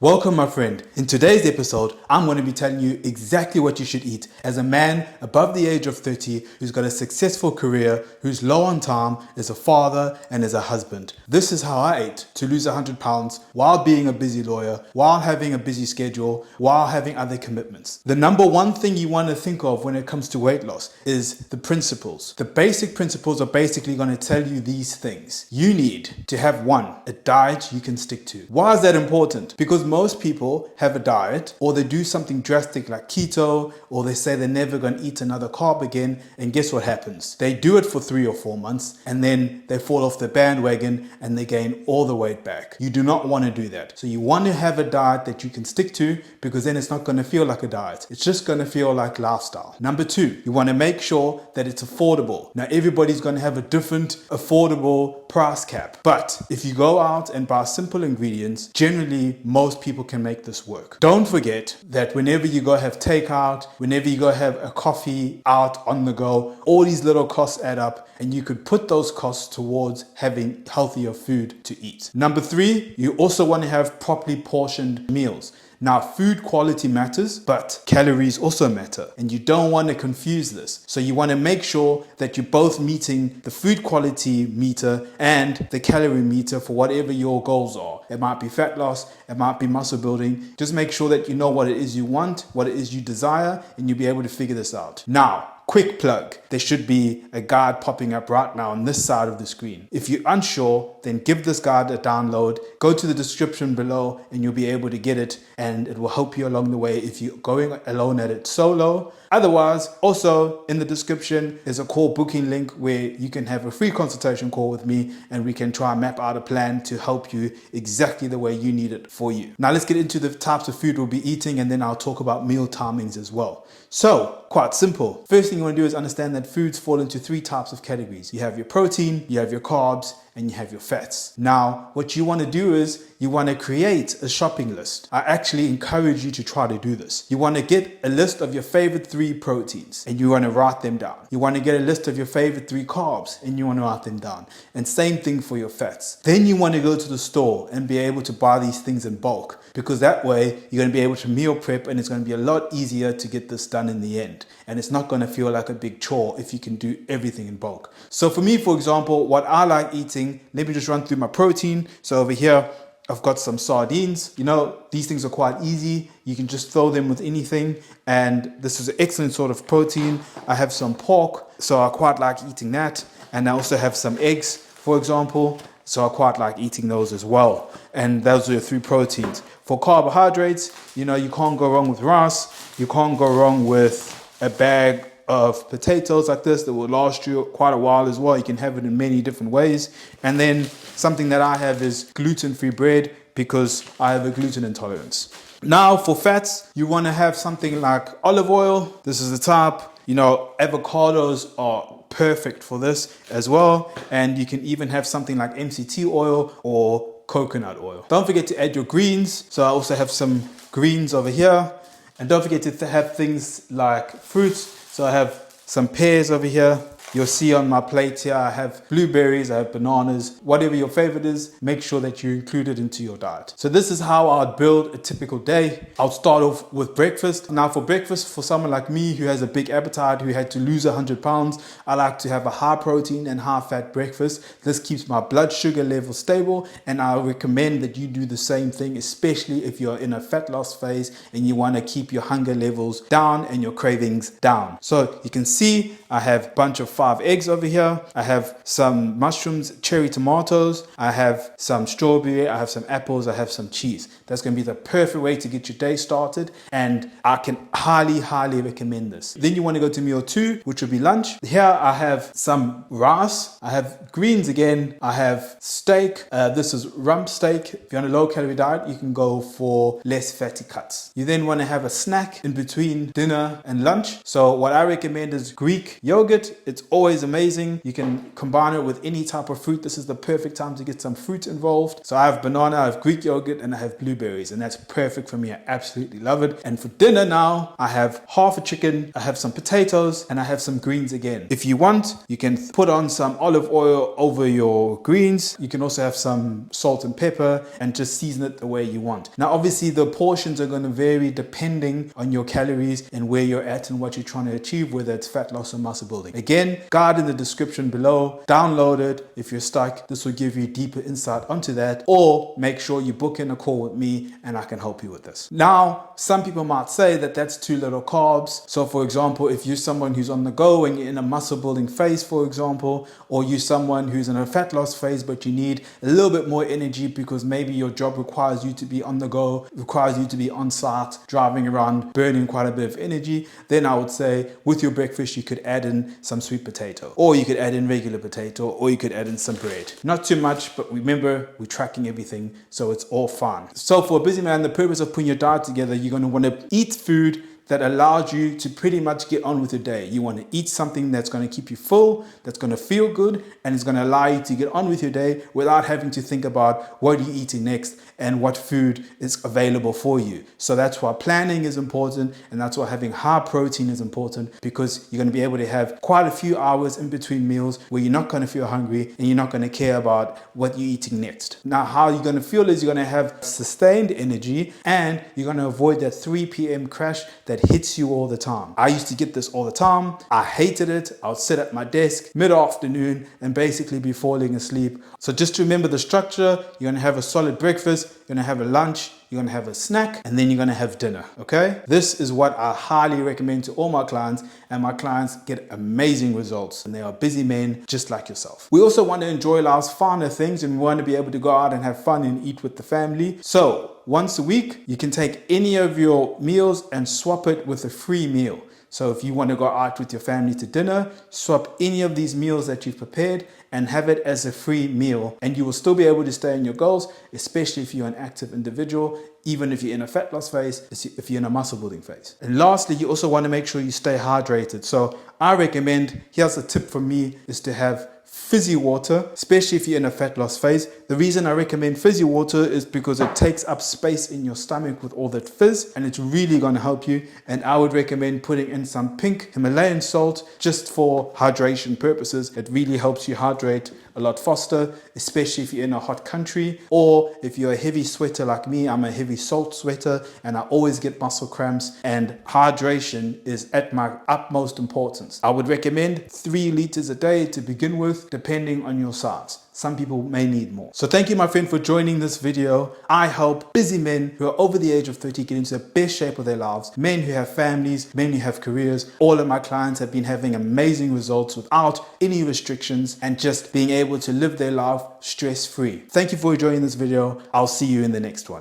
Welcome, my friend. In today's episode, I'm going to be telling you exactly what you should eat as a man above the age of 30 who's got a successful career, who's low on time, is a father, and is a husband. This is how I ate to lose 100 pounds while being a busy lawyer, while having a busy schedule, while having other commitments. The number one thing you want to think of when it comes to weight loss is the principles. The basic principles are basically going to tell you these things. You need to have a diet you can stick to. Why is that important? Because most people have a diet, or they do something drastic like keto, or they say they're never going to eat another carb again, and guess what happens? They do it for 3 or 4 months, and then they fall off the bandwagon and they gain all the weight back. You do not want to do that. So you want to have a diet that you can stick to, because then it's not going to feel like a diet. It's just going to feel like lifestyle. Number 2, you want to make sure that it's affordable. Now, everybody's going to have a different affordable price cap, but if you go out and buy simple ingredients, generally most people can make this work. Don't forget that whenever you go have takeout, whenever you go have a coffee out on the go, all these little costs add up, and you could put those costs towards having healthier food to eat. Number 3, you also want to have properly portioned meals. Now, food quality matters, but calories also matter, and you don't want to confuse this. So you want to make sure that you're both meeting the food quality meter and the calorie meter for whatever your goals are. It might be fat loss, it might be muscle building. Just make sure that you know what it is you want, what it is you desire, and you'll be able to figure this out. Now, quick plug, there should be a guide popping up right now on this side of the screen. If you're unsure, then give this guide a download. Go to the description below and you'll be able to get it, and it will help you along the way if you're going alone at it solo. Otherwise, also in the description is a call booking link where you can have a free consultation call with me, and we can try and map out a plan to help you exactly the way you need it for you. Now let's get into the types of food we'll be eating, and then I'll talk about meal timings as well. So, quite simple. First thing you want to do is understand that foods fall into 3 types of categories. You have your protein, you have your carbs, and you have your fats. Now, what you want to do is you want to create a shopping list. I actually encourage you to try to do this. You want to get a list of your favorite 3 proteins, and you want to write them down. You want to get a list of your favorite 3 carbs, and you want to write them down. And same thing for your fats. Then you want to go to the store and be able to buy these things in bulk, because that way you're going to be able to meal prep, and it's going to be a lot easier to get this done in the end. And it's not going to feel like a big chore if you can do everything in bulk. So for me, for example, what I like eating, let me just run through my protein. So over here, I've got some sardines. You know, these things are quite easy. You can just throw them with anything. And this is an excellent sort of protein. I have some pork, so I quite like eating that. And I also have some eggs, for example. So I quite like eating those as well. And those are your 3 proteins. For carbohydrates, you know, you can't go wrong with rice. You can't go wrong with a bag of potatoes like this that will last you quite a while as well. You can have it in many different ways. And then something that I have is gluten-free bread, because I have a gluten intolerance. Now for fats, you want to have something like olive oil. This is the type. You know, avocados are perfect for this as well. And you can even have something like MCT oil or coconut oil. Don't forget to add your greens. So I also have some greens over here. And don't forget to have things like fruits. So I have some pears over here. You'll see on my plate here, I have blueberries, I have bananas. Whatever your favorite is, make sure that you include it into your diet. So this is how I'd build a typical day. I'll start off with breakfast. Now for breakfast, for someone like me who has a big appetite, who had to lose 100 pounds, I like to have a high protein and high fat breakfast. This keeps my blood sugar level stable, and I recommend that you do the same thing, especially if you're in a fat loss phase and you want to keep your hunger levels down and your cravings down. So you can see I have a bunch of 5 eggs over here. I have some mushrooms, cherry tomatoes. I have some strawberry. I have some apples. I have some cheese. That's going to be the perfect way to get your day started. And I can highly, highly recommend this. Then you want to go to meal 2, which would be lunch. Here I have some rice. I have greens again. I have steak. This is rump steak. If you're on a low calorie diet, you can go for less fatty cuts. You then want to have a snack in between dinner and lunch. So what I recommend is Greek yogurt. It's always amazing. You can combine it with any type of fruit. This is the perfect time to get some fruit involved. So I have banana, I have Greek yogurt, and I have blueberries, and that's perfect for me. I absolutely love it. And for dinner now, I have half a chicken, I have some potatoes, and I have some greens again. If you want, you can put on some olive oil over your greens. You can also have some salt and pepper and just season it the way you want. Now, obviously, the portions are going to vary depending on your calories and where you're at and what you're trying to achieve, whether it's fat loss or muscle building. Again, guide in the description below. Download it if you're stuck. This will give you deeper insight onto that, or make sure you book in a call with me and I can help you with this. Now, some people might say that that's too little carbs. So for example, if you're someone who's on the go and you're in a muscle building phase, for example, or you're someone who's in a fat loss phase, but you need a little bit more energy because maybe your job requires you to be on the go, requires you to be on site, driving around, burning quite a bit of energy, then I would say with your breakfast, you could add in some sweet potato, or you could add in regular potato, or you could add in some bread. Not too much, but remember, we're tracking everything, so it's all fine. So for a busy man, the purpose of putting your diet together, you're going to want to eat food that allows you to pretty much get on with your day. You want to eat something that's going to keep you full, that's going to feel good, and it's going to allow you to get on with your day without having to think about what you're eating next and what food is available for you. So that's why planning is important, and that's why having high protein is important, because you're going to be able to have quite a few hours in between meals where you're not going to feel hungry and you're not going to care about what you're eating next. Now, how you're going to feel is you're going to have sustained energy, and you're going to avoid that 3 p.m. crash that hits you all the time. I used to get this all the time. I hated it. I would sit at my desk mid-afternoon and basically be falling asleep. So just remember the structure. You're going to have a solid breakfast, you're going to have a lunch, you're going to have a snack, and then you're going to have dinner, okay? This is what I highly recommend to all my clients, and my clients get amazing results, and they are busy men just like yourself. We also want to enjoy life's finer things, and we want to be able to go out and have fun and eat with the family. So once a week, you can take any of your meals and swap it with a free meal. So if you want to go out with your family to dinner, swap any of these meals that you've prepared and have it as a free meal, and you will still be able to stay in your goals, especially if you're an active individual, even if you're in a fat loss phase, if you're in a muscle building phase. And lastly, you also want to make sure you stay hydrated. So I recommend, here's a tip from me, is to have fizzy water, especially if you're in a fat loss phase. The reason I recommend fizzy water is because it takes up space in your stomach with all that fizz, and it's really going to help you. And I would recommend putting in some pink Himalayan salt just for hydration purposes. It really helps you hydrate a lot faster, especially if you're in a hot country, or if you're a heavy sweater like me. I'm a heavy salt sweater and I always get muscle cramps, and hydration is at my utmost importance. I would recommend 3 liters a day to begin with, depending on your size. Some people may need more. So thank you, my friend, for joining this video. I help busy men who are over the age of 30 get into the best shape of their lives. Men who have families, men who have careers. All of my clients have been having amazing results without any restrictions and just being able to live their life stress-free. Thank you for joining this video. I'll see you in the next one.